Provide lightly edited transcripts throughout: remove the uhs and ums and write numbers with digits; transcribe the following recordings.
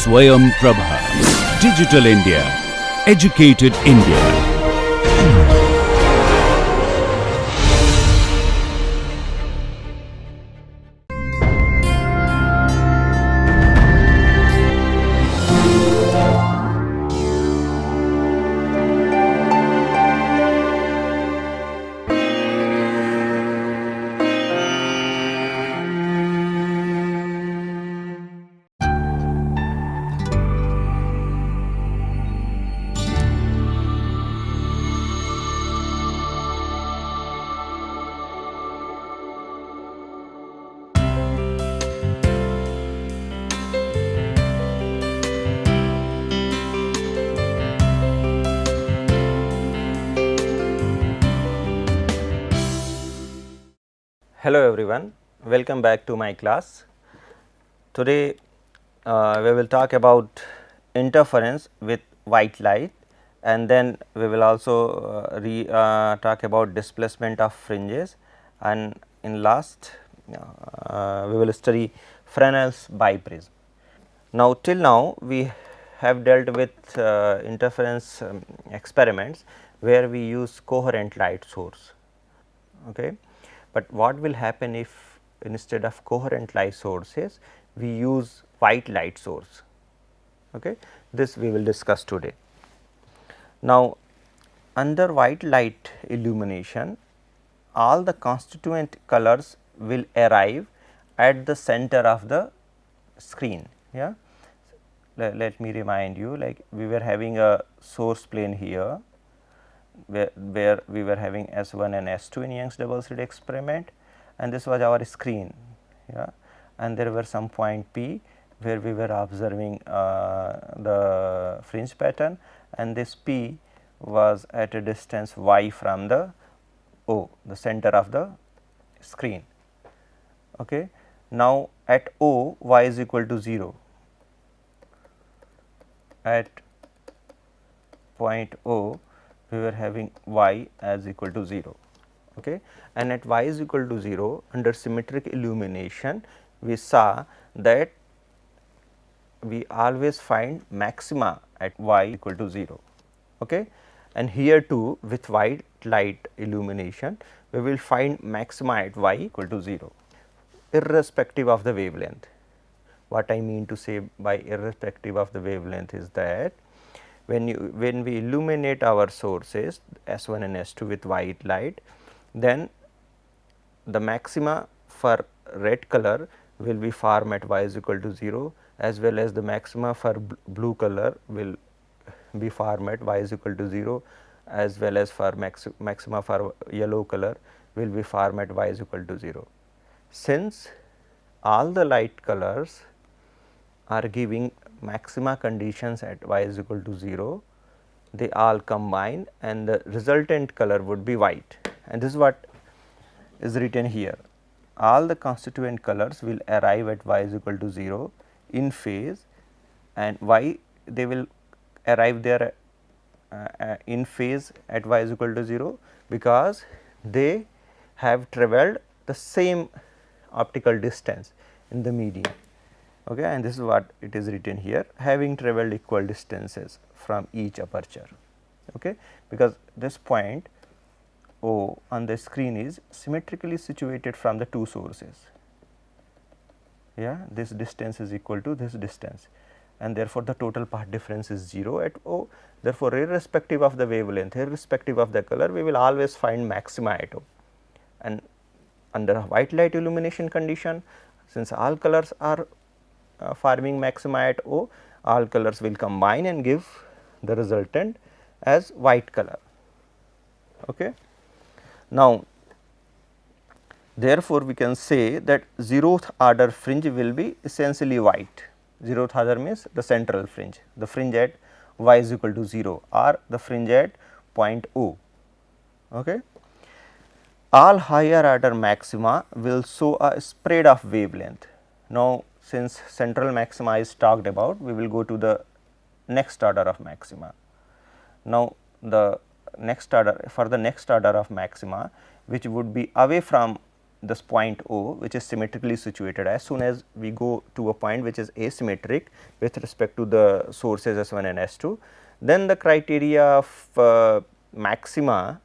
Swayam Prabha. Digital India. Educated India. Hello everyone, welcome back to my class. Today we will talk about interference with white light, and then we will also talk about displacement of fringes, and in last we will study Fresnel's biprism. Now till now we have dealt with interference experiments where we use coherent light source. Okay. But what will happen if instead of coherent light sources we use white light source? Okay. This we will discuss today. Now, under white light illumination, all the constituent colors will arrive at the center of the screen. Yeah. Let me remind you, like we were having a source plane here, where we were having S1 and S2 in Young's double slit experiment, and this was our screen, yeah, and there were some point P where we were observing the fringe pattern, and this P was at a distance y from the O, the center of the screen. Okay. Now, at O y is equal to 0, at point O we were having y as equal to 0, okay. And at y is equal to 0, under symmetric illumination we saw that we always find maxima at y equal to 0, okay. And here too with white light illumination we will find maxima at y equal to 0 irrespective of the wavelength. What I mean to say by irrespective of the wavelength is that when we illuminate our sources S1 and S2 with white light, then the maxima for red color will be formed at y is equal to 0, as well as the maxima for blue color will be formed at y is equal to 0, as well as for maxima for yellow color will be formed at y is equal to 0. Since all the light colors are giving maxima conditions at y is equal to 0, they all combine and the resultant color would be white, and this is what is written here. All the constituent colors will arrive at y is equal to 0 in phase, and why they will arrive there in phase at y is equal to 0? Because they have travelled the same optical distance in the medium. Okay, and this is what it is written here, having travelled equal distances from each aperture, okay, because this point O on the screen is symmetrically situated from the two sources. Yeah, this distance is equal to this distance, and therefore the total path difference is 0 at O. Therefore, irrespective of the wavelength, irrespective of the color, we will always find maxima at O. And under white light illumination condition, since all colors are forming maxima at O, all colors will combine and give the resultant as white color. Okay. Now, therefore, we can say that 0th order fringe will be essentially white. 0th order means the central fringe, the fringe at y is equal to 0 or the fringe at point O. Okay. All higher order maxima will show a spread of wavelength. Now, since central maxima is talked about, we will go to the next order of maxima. Now, the next order, for the next order of maxima, which would be away from this point O, which is symmetrically situated. As soon as we go to a point which is asymmetric with respect to the sources S1 and S2, then the criteria of maxima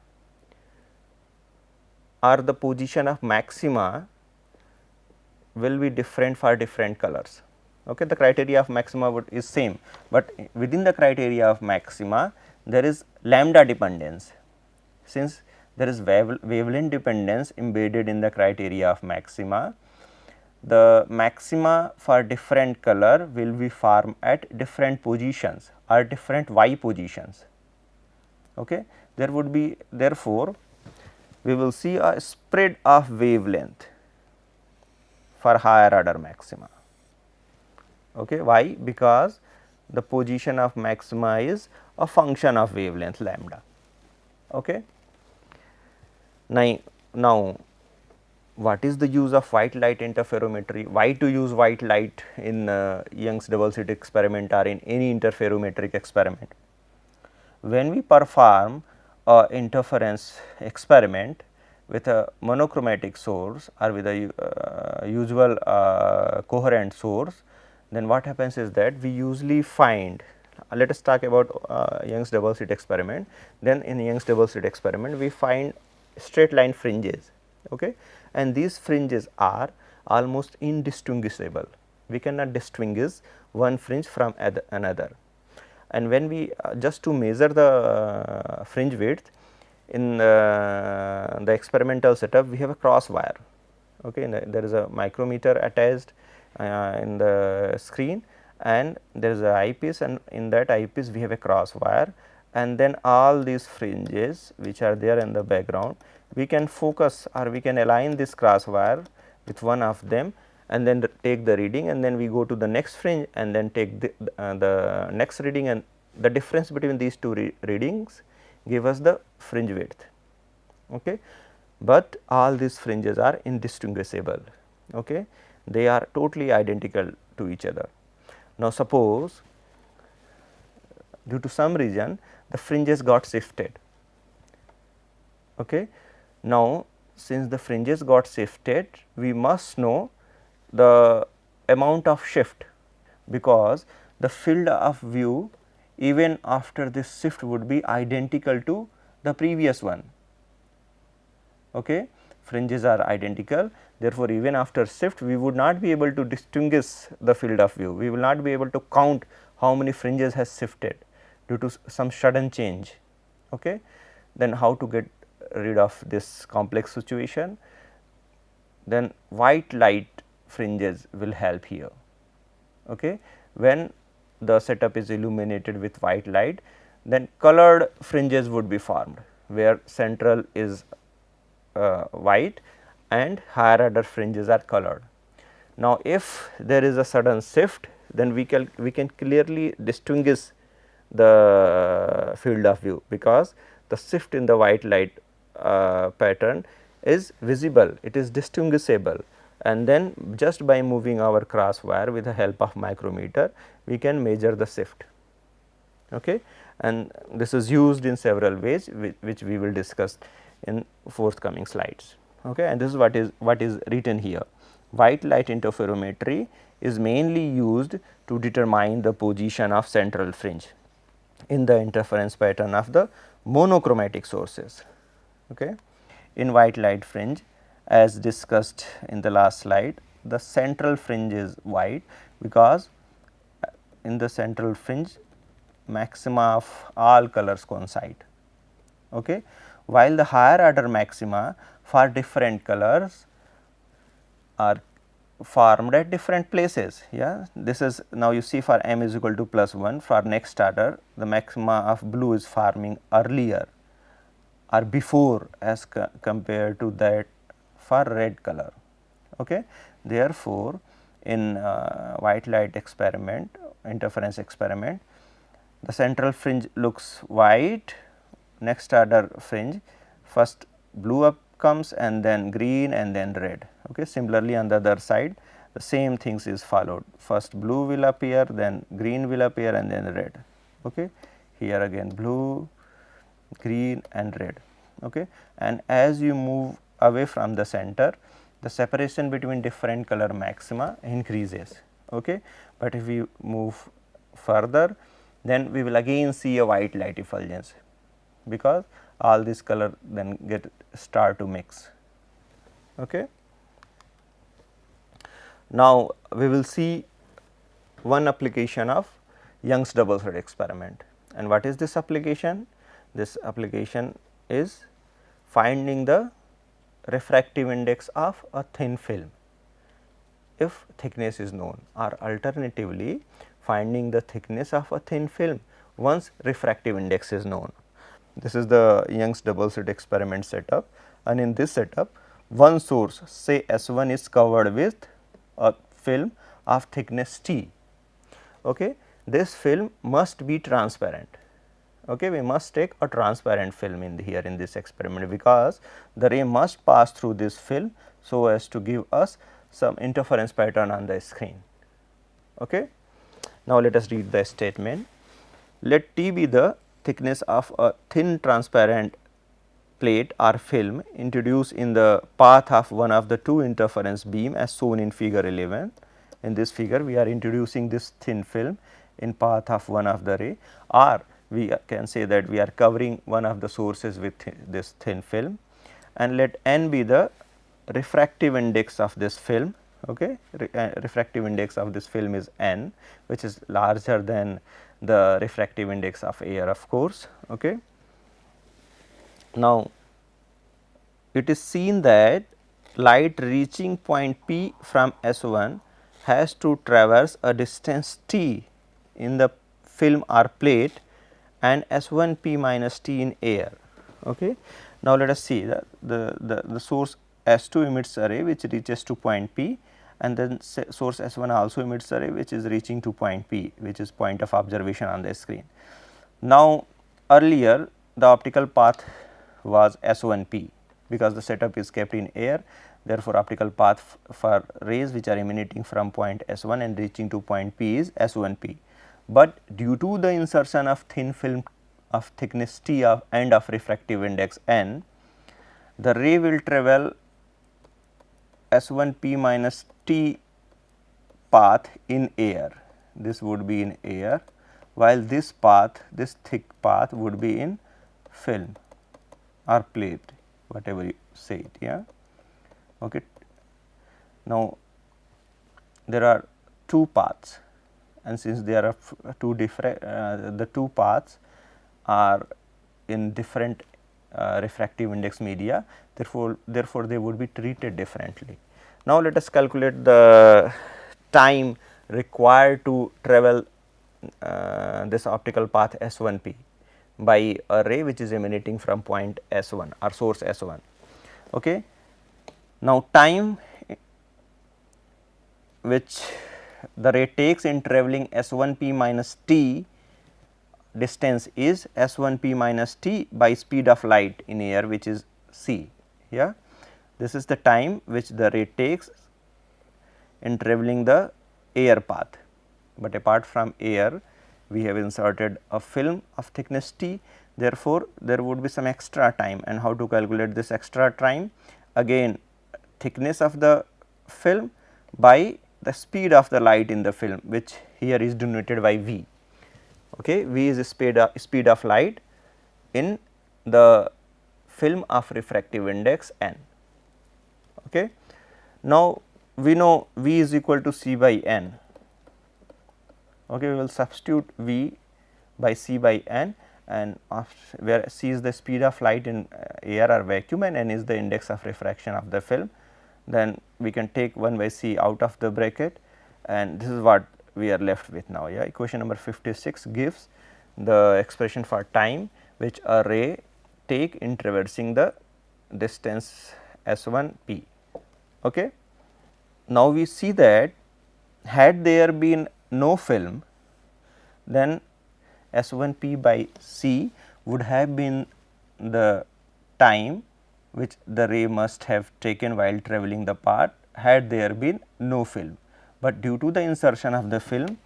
or the position of maxima will be different for different colors. Okay. The criteria of maxima is same, but within the criteria of maxima there is lambda dependence. Since there is wavelength dependence embedded in the criteria of maxima, the maxima for different color will be formed at different positions or different y positions. Okay. There would be, therefore, we will see a spread of wavelength for higher order maxima. Okay. Why? Because the position of maxima is a function of wavelength lambda. Okay. Now, what is the use of white light interferometry? Why to use white light in Young's double slit experiment or in any interferometric experiment? When we perform a interference experiment with a monochromatic source or with a usual coherent source, then what happens is that we usually find, let us talk about Young's double slit experiment. Then in Young's double slit experiment we find straight line fringes, okay, and these fringes are almost indistinguishable. We cannot distinguish one fringe from another. And when we just to measure the fringe width in the experimental setup, we have a cross wire. Okay, there is a micrometer attached in the screen, and there is a eyepiece, and in that eyepiece we have a cross wire, and then all these fringes which are there in the background, we can focus or we can align this cross wire with one of them and then take the reading, and then we go to the next fringe and then take the next reading, and the difference between these two readings give us the fringe width. Okay. But all these fringes are indistinguishable. Okay. They are totally identical to each other. Now, suppose due to some reason the fringes got shifted. Okay. Now, since the fringes got shifted, we must know the amount of shift, because the field of view even after this shift would be identical to the previous one. Okay. Fringes are identical, therefore, even after shift we would not be able to distinguish the field of view. We will not be able to count how many fringes has shifted due to some sudden change. Okay. Then how to get rid of this complex situation? Then white light fringes will help here. Okay. When the setup is illuminated with white light, then colored fringes would be formed, where central is white and higher order fringes are colored. Now, if there is a sudden shift, then we can clearly distinguish the field of view, because the shift in the white light pattern is visible, it is distinguishable, and then just by moving our cross wire with the help of micrometer, we can measure the shift. Okay. And this is used in several ways, which we will discuss in forthcoming slides. Okay. And this is what is written here. White light interferometry is mainly used to determine the position of central fringe in the interference pattern of the monochromatic sources. Okay. In white light fringe, as discussed in the last slide, the central fringe is white, because in the central fringe maxima of all colors coincide. Okay. While the higher order maxima for different colors are formed at different places. Yeah, this is now you see for m is equal to +1, for next order the maxima of blue is forming earlier or before as compared to that for red color. Okay. Therefore, in white light experiment, interference experiment, the central fringe looks white, next order fringe first blue up comes and then green and then red. Okay. Similarly, on the other side the same things is followed, first blue will appear, then green will appear and then red. Okay. Here again blue, green and red. Okay. And as you move away from the center, the separation between different color maxima increases. Okay. But if we move further, then we will again see a white light effulgence, because all this color then start to mix. Okay. Now, we will see one application of Young's double slit experiment. And what is this application? This application is finding the refractive index of a thin film if thickness is known, or alternatively finding the thickness of a thin film once refractive index is known. This is the Young's double slit experiment setup, and in this setup one source, say S1, is covered with a film of thickness T. Okay. This film must be transparent. Okay. We must take a transparent film in here in this experiment, because the ray must pass through this film so as to give us some interference pattern on the screen. Okay. Now, let us read the statement. Let T be the thickness of a thin transparent plate or film introduced in the path of one of the two interference beam as shown in figure 11. In this figure, we are introducing this thin film in path of one of the ray, or we can say that we are covering one of the sources with this thin film, and let n be the refractive index of this film. Okay. Refractive index of this film is n, which is larger than the refractive index of air, of course. Okay. Now, it is seen that light reaching point P from S1 has to traverse a distance T in the film or plate and S1 P minus T in air. Okay. Now, let us see that the source S2 emits a ray which reaches to point P, and then source S1 also emits a ray which is reaching to point P, which is point of observation on the screen. Now, earlier the optical path was S1P, because the setup is kept in air. Therefore, optical path for rays which are emanating from point S1 and reaching to point P is S1P. But due to the insertion of thin film of thickness T and of refractive index n, the ray will travel S1P minus T path in air. This would be in air, while this path, this thick path would be in film or plate, whatever you say it. Yeah. Okay. Now, there are two paths, and since there are two different the two paths are in different refractive index media, therefore they would be treated differently. Now, let us calculate the time required to travel this optical path S1P by a ray which is emanating from point S1 or source S1. Okay. Now, time which the ray takes in travelling S1P minus T distance is S1P minus T by speed of light in air, which is c. Yeah. This is the time which the ray takes in travelling the air path, but apart from air we have inserted a film of thickness T. Therefore, there would be some extra time, and how to calculate this extra time? Again, thickness of the film by the speed of the light in the film, which here is denoted by V. Okay. V is the speed of light in the film of refractive index n. Okay. Now, we know V is equal to C by n. Okay, we will substitute V by C by n, and where C is the speed of light in air or vacuum and n is the index of refraction of the film, then we can take 1 by C out of the bracket, and this is what we are left with now. Yeah. Equation number 56 gives the expression for time which a ray take in traversing the distance S1P. Okay. Now, we see that had there been no film, then S1P by C would have been the time which the ray must have taken while travelling the path had there been no film. But due to the insertion of the film,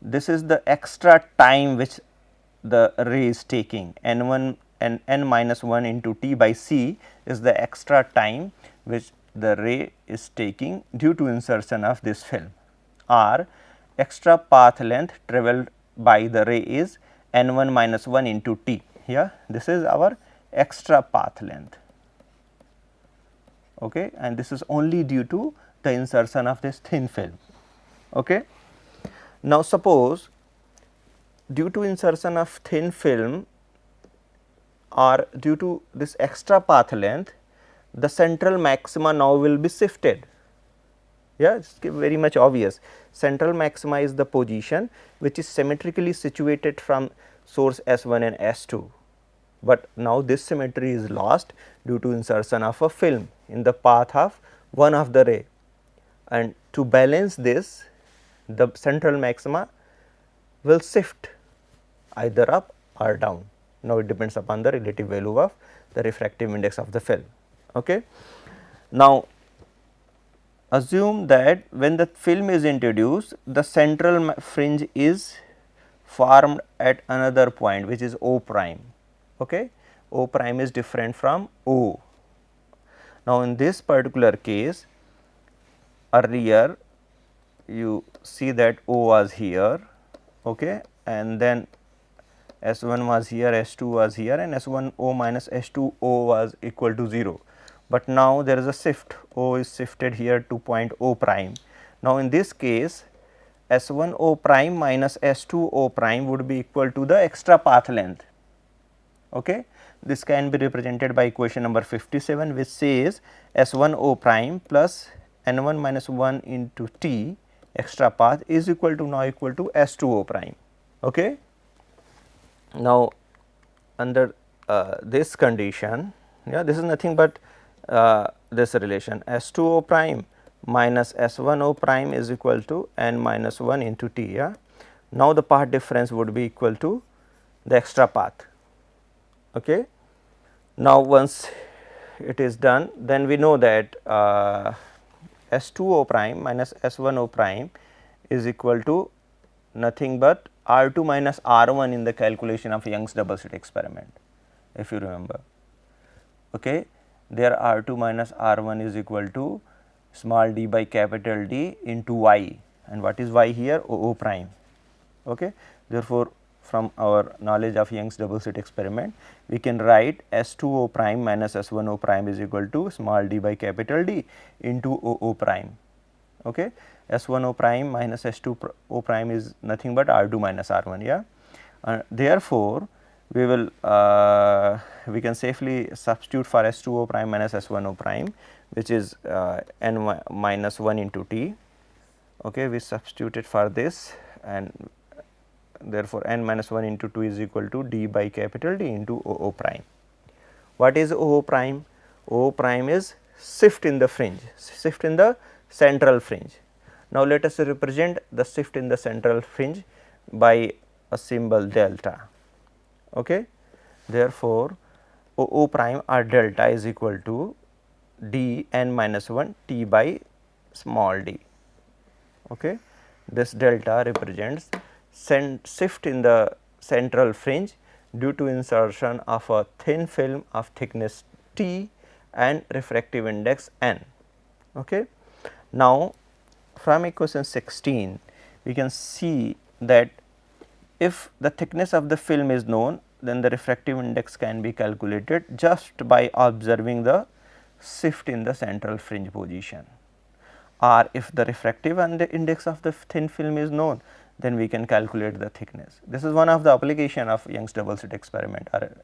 this is the extra time which the ray is taking, n1 and n minus 1 into T by C is the extra time which the ray is taking due to insertion of this film, or extra path length travelled by the ray is n1 minus 1 into t. Here this is our extra path length, okay, and this is only due to the insertion of this thin film. Okay. Now, suppose due to insertion of thin film or due to this extra path length, the central maxima now will be shifted. Yeah, it is very much obvious. Central maxima is the position which is symmetrically situated from source S1 and S2, but now this symmetry is lost due to insertion of a film in the path of one of the ray, and to balance this, the central maxima will shift either up or down. Now, it depends upon the relative value of the refractive index of the film. Okay. Now, assume that when the film is introduced, the central fringe is formed at another point, which is O prime. Okay. O prime is different from O. Now, in this particular case, earlier you see that O was here, okay, and then S1 was here, S2 was here, and S1O minus S2O was equal to 0. But now there is a shift, O is shifted here to point O prime. Now, in this case, S1O prime minus S2O prime would be equal to the extra path length. Okay. This can be represented by equation number 57, which says S1O prime plus N1 minus 1 into T extra path is equal to now equal to S2O prime. Okay. Now, under this condition, yeah, this is nothing but this relation S2O prime minus S1O prime is equal to N minus 1 into T. Yeah. Now, the path difference would be equal to the extra path. Okay. Now, once it is done, then we know that S2O prime minus S1O prime is equal to nothing but R2 minus R1 in the calculation of Young's double slit experiment, if you remember. Okay. There R2 minus R1 is equal to small d by capital D into y, and what is y here? O prime. Okay. Therefore, from our knowledge of Young's double slit experiment, we can write S2O prime minus S1O prime is equal to small d by capital D into O prime. Okay. S1O prime minus S2O prime is nothing but R2 minus R1. Yeah. Therefore, we will we can safely substitute for S2O prime minus S1O prime, which is N minus 1 into T. Okay. We substitute it for this, and therefore, N minus 1 into 2 is equal to D by capital D into O prime. What is O prime? O prime is shift in the fringe, shift in the central fringe. Now, let us represent the shift in the central fringe by a symbol delta. Okay. Therefore, O prime or delta is equal to D N minus 1 T by small d. Okay. This delta represents shift in the central fringe due to insertion of a thin film of thickness T and refractive index N. Okay. Now, from equation 16, we can see that if the thickness of the film is known, then the refractive index can be calculated just by observing the shift in the central fringe position, or if the refractive and the index of the thin film is known, then we can calculate the thickness. This is one of the application of Young's double slit experiment, or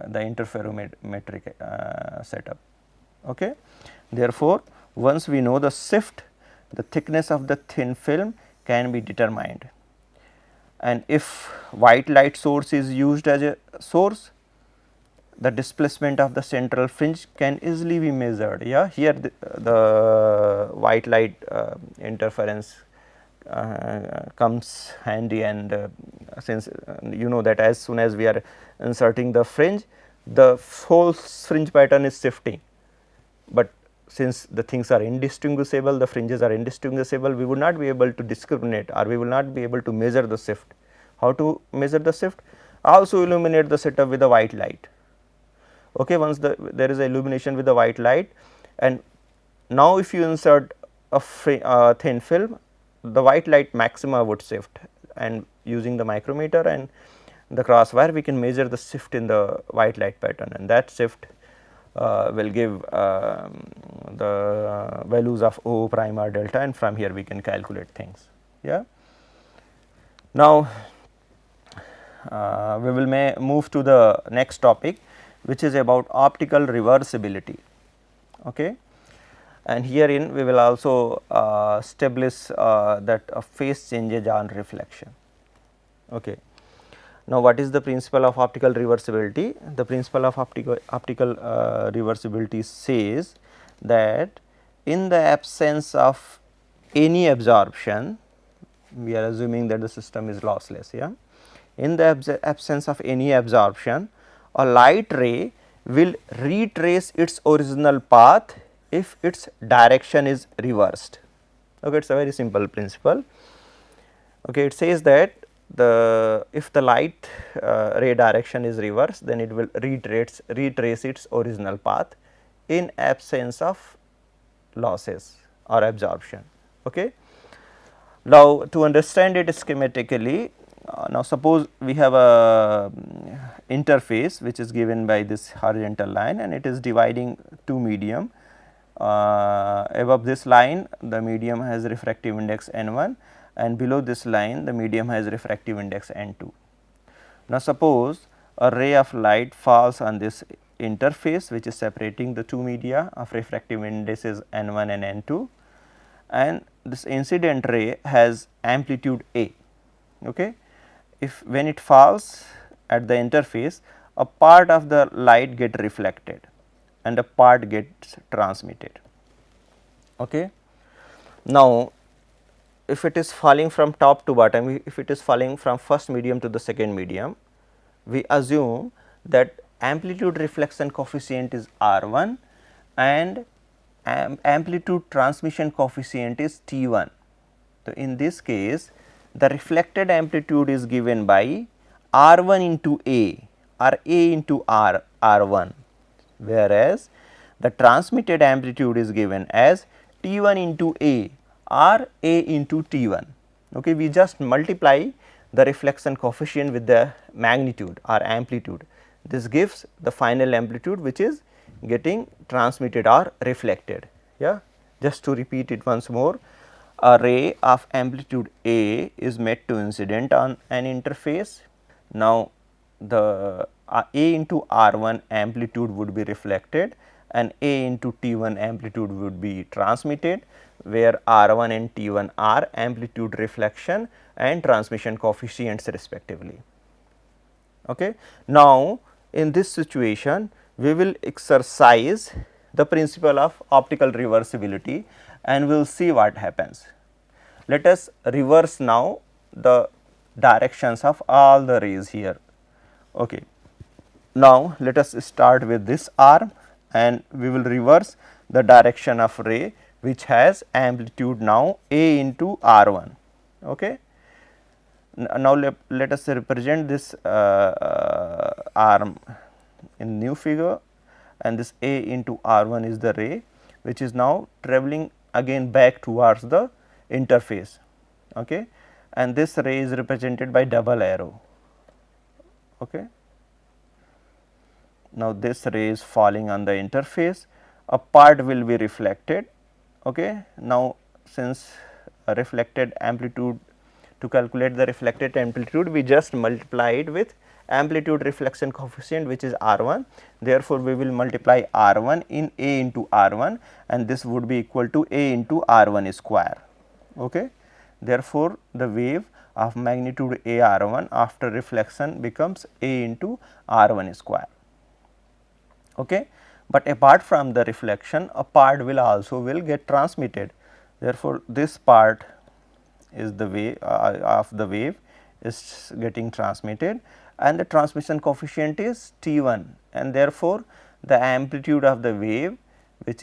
the interferometric setup. Okay. Therefore, once we know the shift, the thickness of the thin film can be determined, and if white light source is used as a source, the displacement of the central fringe can easily be measured. Yeah, here the white light interference comes handy, and since you know that as soon as we are inserting the fringe, the whole fringe pattern is shifting, but since the things are indistinguishable, the fringes are indistinguishable, we would not be able to discriminate, or we will not be able to measure the shift. How to measure the shift? Also illuminate the setup with a white light. Okay. Once there is a illumination with the white light, and Now, if you insert a thin film, the white light maxima would shift, and using the micrometer and the crosswire we can measure the shift in the white light pattern, and that shift will give the values of O prime or delta, and from here we can calculate things. Yeah. Now, we will move to the next topic, which is about optical reversibility. Okay. And herein we will also establish that a phase changes on reflection. Okay. Now, what is the principle of optical reversibility? The principle of optical reversibility says that in the absence of any absorption, we are assuming that the system is lossless. Yeah. In the absence of any absorption, a light ray will retrace its original path if its direction is reversed. Okay, it is a very simple principle. Okay, it says that if the light ray direction is reversed, then it will retrace its original path in absence of losses or absorption. Okay. Now, to understand it schematically, now suppose we have a interface which is given by this horizontal line, and it is dividing two medium. Above this line the medium has refractive index n1, and below this line the medium has refractive index n2. Now, suppose a ray of light falls on this interface which is separating the two media of refractive indices n1 and n2, and this incident ray has amplitude A. Okay. If when it falls at the interface, a part of the light get reflected and a part gets transmitted. Okay. Now, if it is falling from top to bottom, if it is falling from first medium to the second medium, we assume that amplitude reflection coefficient is R1 and amplitude transmission coefficient is T1. So, in this case the reflected amplitude is given by R1 into A or A into R1, whereas the transmitted amplitude is given as T1 into A or A into T1. Okay, we just multiply the reflection coefficient with the magnitude or amplitude. This gives the final amplitude which is getting transmitted or reflected. Yeah. Just to repeat it once more, a ray of amplitude A is made to incident on an interface. Now, the A into R1 amplitude would be reflected and A into T1 amplitude would be transmitted, where R1 and T1 are amplitude reflection and transmission coefficients respectively. Okay. Now, in this situation we will exercise the principle of optical reversibility and we will see what happens. Let us reverse now the directions of all the rays here. Okay. Now, let us start with this arm and we will reverse the direction of ray which has amplitude now A into R1. Okay. Now, let us represent this arm in new figure, and this A into R1 is the ray which is now travelling again back towards the interface. Okay. And this ray is represented by double arrow. Okay. Now, this ray is falling on the interface, a part will be reflected. Okay. Now, since a reflected amplitude, to calculate the reflected amplitude we just multiply it with amplitude reflection coefficient which is R1. Therefore, we will multiply R1 in A into R1 and this would be equal to A into R1 square. Okay. Therefore, the wave of magnitude A R1 after reflection becomes A into R1 square. Okay. But apart from the reflection, a part will also get transmitted. Therefore, this part is the wave of the wave is getting transmitted and the transmission coefficient is T1, and therefore, the amplitude of the wave which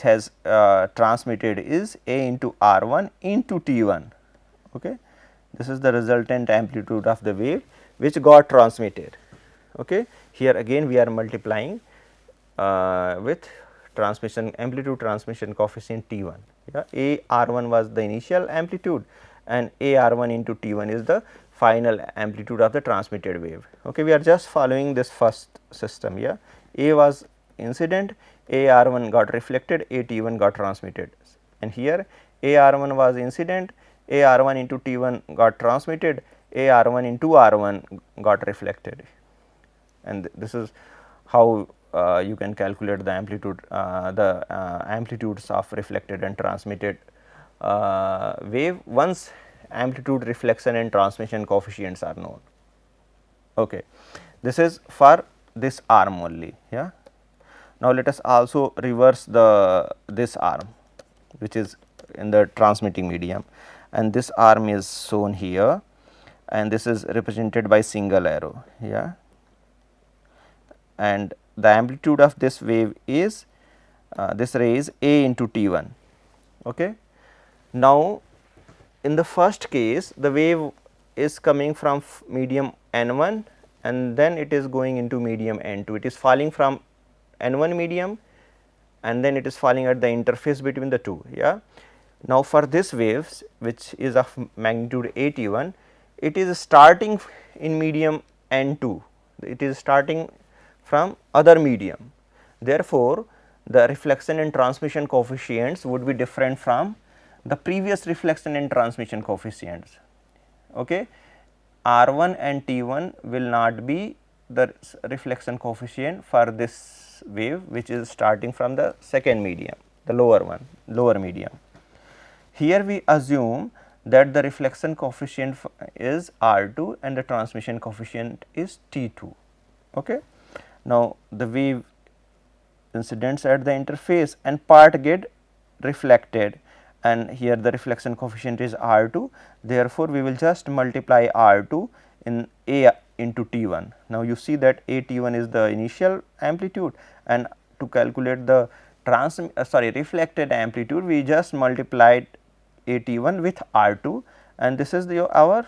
has transmitted is A into R1 into T1. Okay. This is the resultant amplitude of the wave which got transmitted. Okay. Here again we are multiplying with transmission amplitude transmission coefficient T1. Yeah, A R1 was the initial amplitude and A R1 into T1 is the final amplitude of the transmitted wave. Okay, we are just following this first system. Yeah, A was incident, A R1 got reflected, A T1 got transmitted, and here A R1 was incident, A R1 into T1 got transmitted, A R1 into R1 got reflected, and this is how you can calculate the amplitude, amplitudes of reflected and transmitted wave once amplitude, reflection and transmission coefficients are known. Okay. This is for this arm only. Yeah. Now, let us also reverse this arm which is in the transmitting medium, and this arm is shown here, and this is represented by single arrow. Yeah. And the amplitude of this wave is this ray is A into T1. Okay. Now, in the first case the wave is coming from medium N1 and then it is going into medium N2. It is falling from N1 medium and then it is falling at the interface between the two. Yeah. Now, for this waves which is of magnitude AT1, it is starting in medium N2, it is starting from other medium. Therefore, the reflection and transmission coefficients would be different from the previous reflection and transmission coefficients. Okay. R1 and T1 will not be the reflection coefficient for this wave which is starting from the second medium, the lower one, lower medium. Here we assume that the reflection coefficient is R2 and the transmission coefficient is T2. Okay. Now, the wave incidents at the interface and part get reflected, and here the reflection coefficient is R2. Therefore, we will just multiply R2 in A into T1. Now, you see that A T1 is the initial amplitude, and to calculate the reflected amplitude, we just multiplied A T1 with R2, and this is our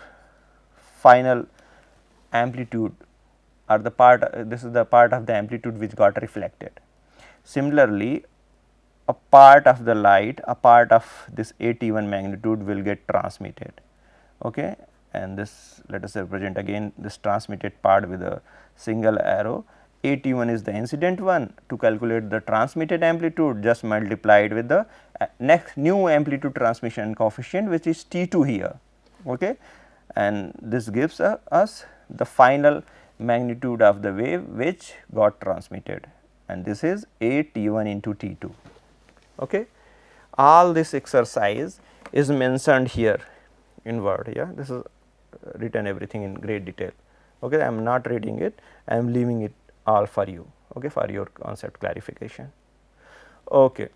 final amplitude, or the part, this is the part of the amplitude which got reflected. Similarly, a part of the light, a part of this AT1 magnitude will get transmitted. Okay. And this, let us represent again this transmitted part with a single arrow. AT1 is the incident one. To calculate the transmitted amplitude, just multiplied with the next new amplitude transmission coefficient which is T2 here. Okay. And this gives us the final magnitude of the wave which got transmitted, and this is AT1 into T2. Okay. All this exercise is mentioned here in Word. Yeah, this is written everything in great detail. Okay, I am not reading it, I am leaving it all for you. Okay, for your concept clarification. Okay.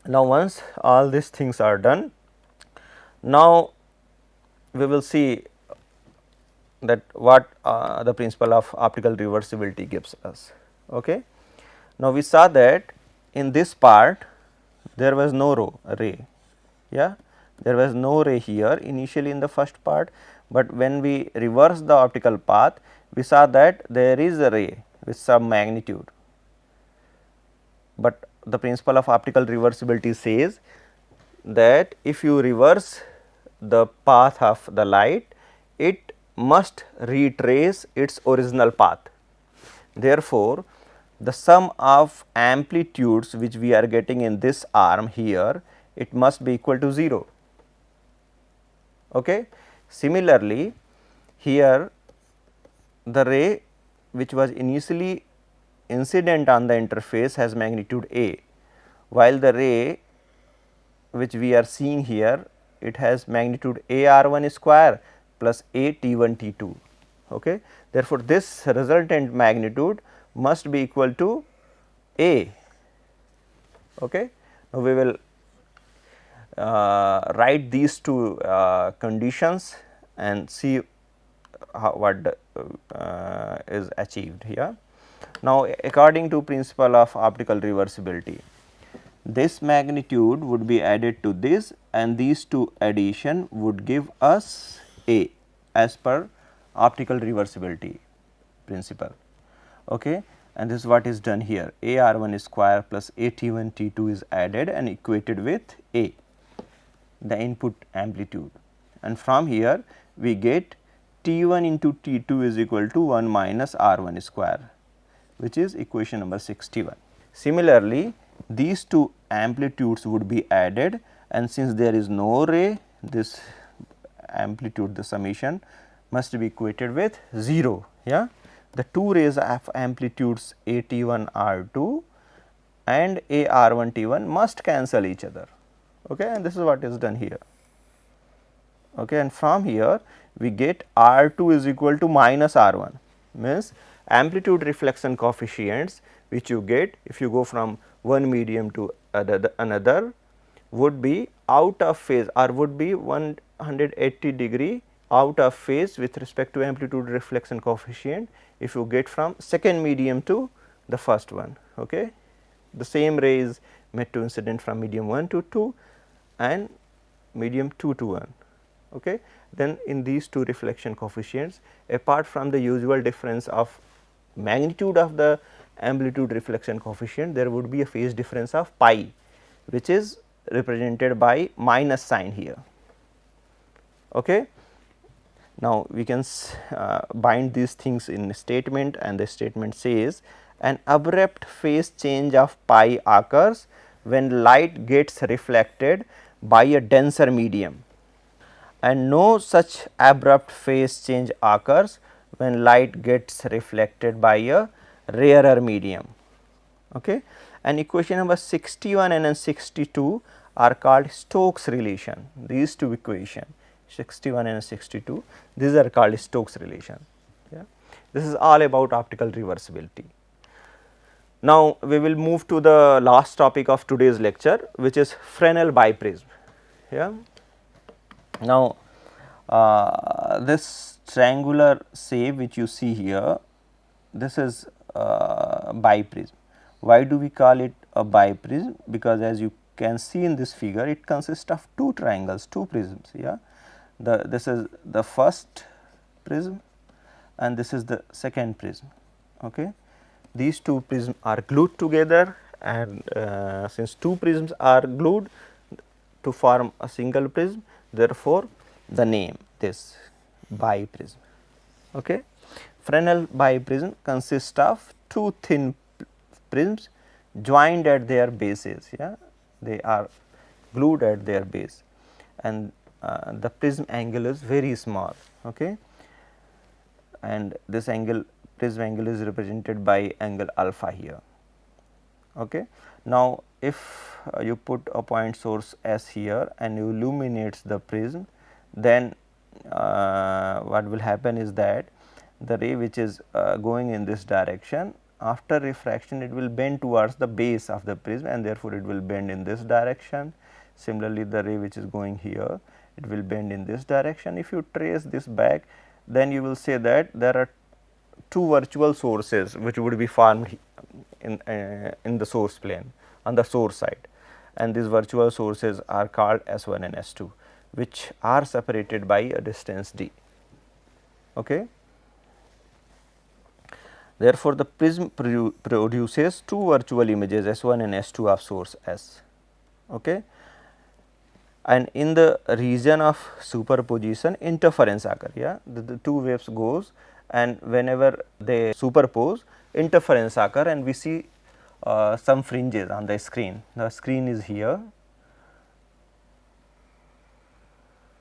Now, once all these things are done, now we will see that what the principle of optical reversibility gives us. Okay. Now, we saw that in this part there was no ray. Yeah, there was no ray here initially in the first part, but when we reverse the optical path, we saw that there is a ray with some magnitude. But the principle of optical reversibility says that if you reverse the path of the light, it must retrace its original path. Therefore, the sum of amplitudes which we are getting in this arm here, it must be equal to 0. Okay. Similarly, here the ray which was initially incident on the interface has magnitude A, while the ray which we are seeing here, it has magnitude AR1 square plus AT1 T2. Okay. Therefore, this resultant magnitude must be equal to A. Okay. Now, we will write these two conditions and see what is achieved here. Now, according to principle of optical reversibility, this magnitude would be added to this, and these two addition would give us A as per optical reversibility principle. Okay. and this is what is done here. A r1 square plus a t1 t2 is added and equated with A, the input amplitude, and from here we get T1 into T2 is equal to 1 minus R1 square, which is equation number 61. Similarly, these two amplitudes would be added, and since there is no ray, this amplitude, the summation must be equated with 0. Yeah, the two rays of amplitudes AT1 R2 and AR1 T1 must cancel each other. Okay, and this is what is done here. Okay, and from here we get R2 is equal to minus R1, means amplitude reflection coefficients which you get if you go from one medium to another would be out of phase or would be 180 degree out of phase with respect to amplitude reflection coefficient if you get from second medium to the first one. Okay. The same ray is met to incident from medium 1 to 2 and medium 2 to 1. Okay. Then in these two reflection coefficients, apart from the usual difference of magnitude of the amplitude reflection coefficient, there would be a phase difference of pi, which is represented by minus sign here. Okay. Now, we can bind these things in a statement, and the statement says an abrupt phase change of pi occurs when light gets reflected by a denser medium, and no such abrupt phase change occurs when light gets reflected by a rarer medium. Okay. And equation number 61 and 62 are called Stokes relation. These two equations 61 and 62, these are called Stokes relation. Yeah. This is all about optical reversibility. Now, we will move to the last topic of today's lecture, which is Fresnel biprism. Yeah. Now, this triangular shape which you see here, this is biprism. Why do we call it a biprism? Because as you can see in this figure, it consists of two triangles, two prisms. Yeah, this is the first prism and this is the second prism. Okay. These two prisms are glued together, and since two prisms are glued to form a single prism, therefore, the name this biprism. Okay. Fresnel biprism consists of two thin prisms joined at their bases. Yeah, they are glued at their base, and the prism angle is very small. Okay. And this angle, prism angle, is represented by angle alpha here. Okay. Now, if you put a point source S here and you illuminates the prism, then what will happen is that the ray which is going in this direction, after refraction it will bend towards the base of the prism, and therefore, it will bend in this direction. Similarly, the ray which is going here, it will bend in this direction. If you trace this back, then you will say that there are two virtual sources which would be formed in the source plane on the source side, and these virtual sources are called S1 and S2, which are separated by a distance d. Okay. Therefore, the prism produces two virtual images S1 and S2 of source S. Okay. And in the region of superposition, interference occur. Yeah, the two waves goes, and whenever they superpose, interference occur, and we see some fringes on the screen. The screen is here.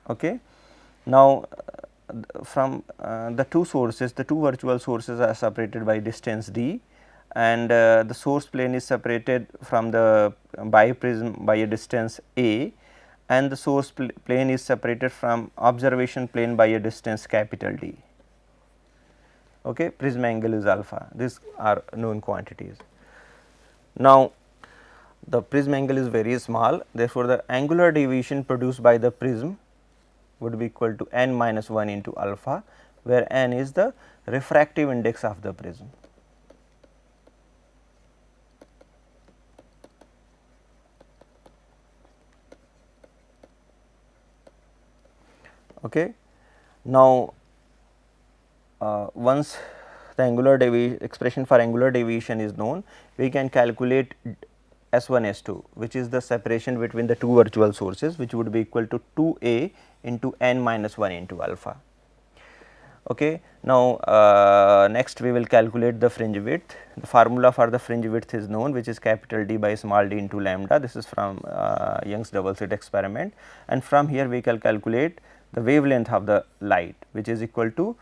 Okay. Now, from the two sources, the two virtual sources are separated by distance d, and the source plane is separated from the biprism by a distance a, and the source plane is separated from observation plane by a distance capital D. Okay. Prism angle is alpha. These are known quantities. Now, the prism angle is very small, therefore, the angular deviation produced by the prism would be equal to n minus 1 into alpha, where n is the refractive index of the prism. Okay. Now, once the the angular expression for angular deviation is known, we can calculate S1 S2, which is the separation between the two virtual sources, which would be equal to 2a into n minus 1 into alpha. Okay. Now, next we will calculate the fringe width. The formula for the fringe width is known, which is capital D by small d into lambda. This is from Young's double slit experiment, and from here we can calculate the wavelength of the light, which is equal to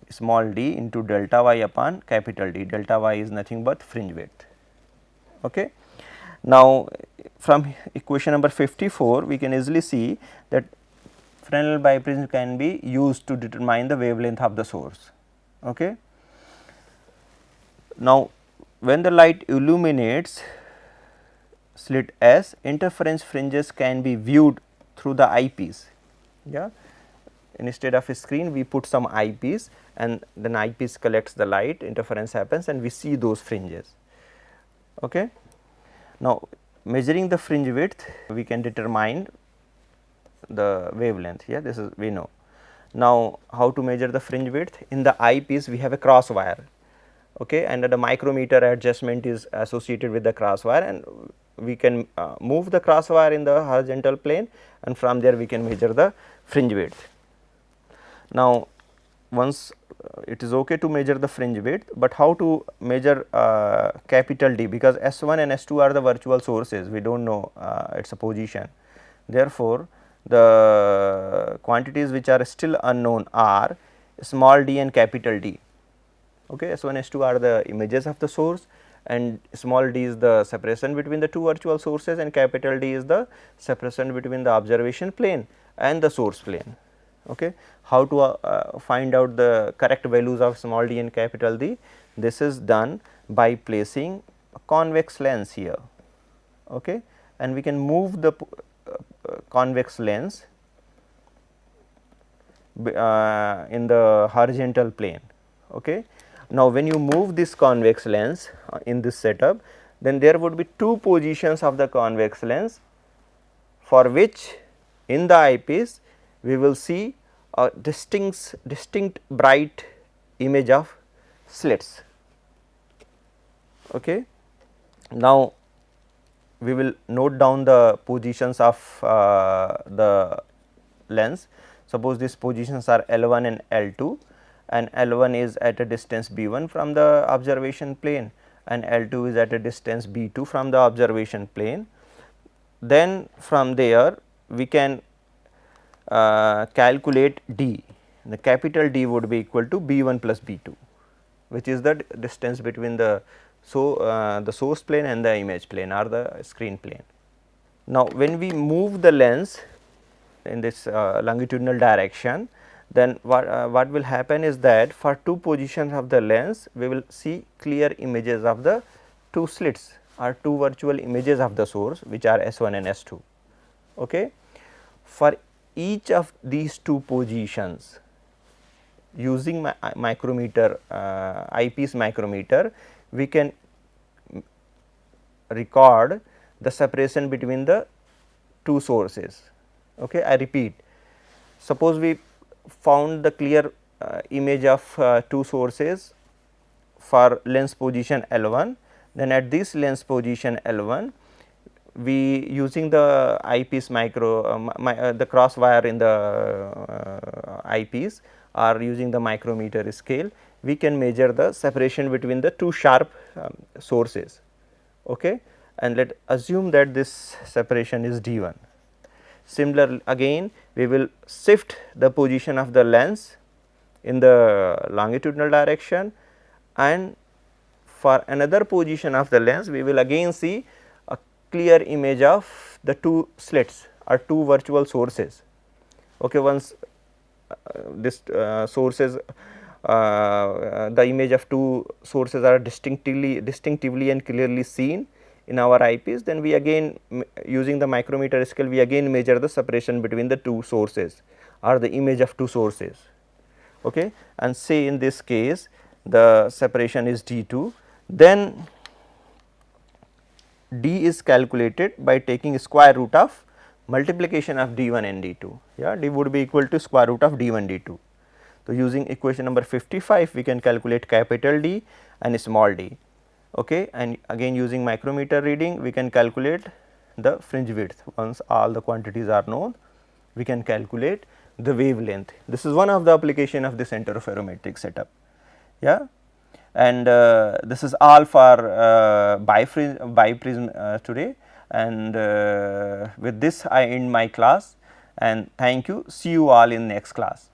small d into delta y upon capital D. Delta y is nothing but fringe width. Okay. Now, from equation number 54, we can easily see that Fresnel biprism can be used to determine the wavelength of the source. Okay. Now, when the light illuminates slit S, interference fringes can be viewed through the eyepiece. Yeah. Instead of a screen, we put some eyepiece, and then eyepiece collects the light, interference happens, and we see those fringes. Okay. Now, measuring the fringe width, we can determine the wavelength here. This is we know. Now, how to measure the fringe width? In the eyepiece, we have a cross wire, okay, and the micrometer adjustment is associated with the cross wire, and we can move the cross wire in the horizontal plane, and from there we can measure the fringe width. Now, once it is okay to measure the fringe width, but how to measure capital D, because S1 and S2 are the virtual sources, we do not know its position. Therefore, the quantities which are still unknown are small d and capital D. Okay, S1 S2 are the images of the source, and small d is the separation between the two virtual sources, and capital D is the separation between the observation plane and the source plane. Okay. How to find out the correct values of small d and capital D? This is done by placing a convex lens here, okay, and we can move the convex lens in the horizontal plane. Okay. Now, when you move this convex lens in this setup, then there would be two positions of the convex lens, for which in the eyepiece we will see a distinct bright image of slits. Okay. Now, we will note down the positions of the lens. Suppose these positions are L1 and L2, and L1 is at a distance B1 from the observation plane, and L2 is at a distance B2 from the observation plane. Then from there we can calculate D. The capital D would be equal to B1 plus B2, which is the distance between the the source plane and the image plane or the screen plane. Now, when we move the lens in this longitudinal direction, then what will happen is that for two positions of the lens, we will see clear images of the two slits or two virtual images of the source, which are S1 and S2. Okay. For each of these two positions, using micrometer eyepiece micrometer, we can record the separation between the two sources. Okay. I repeat, suppose we found the clear image of two sources for lens position L1, then at this lens position L1, we using the eyepiece the cross wire in the eyepiece, or using the micrometer scale, we can measure the separation between the two sharp sources. Okay. And let assume that this separation is D1. Similar again, we will shift the position of the lens in the longitudinal direction, and for another position of the lens, we will again see a clear image of the two slits or two virtual sources. Okay. Once this sources the image of two sources are distinctively and clearly seen in our eyepiece, then we again using the micrometer scale, we again measure the separation between the two sources or the image of two sources. Okay. And say in this case the separation is D2, then D is calculated by taking square root of multiplication of D1 and D2. Yeah, D would be equal to square root of D1 D2. So, using equation number 55 we can calculate capital D and small d, okay. And again using micrometer reading we can calculate the fringe width. Once all the quantities are known, we can calculate the wavelength. This is one of the application of this interferometric setup, yeah. And this is all for Biprism today, and with this I end my class, and thank you. See you all in next class.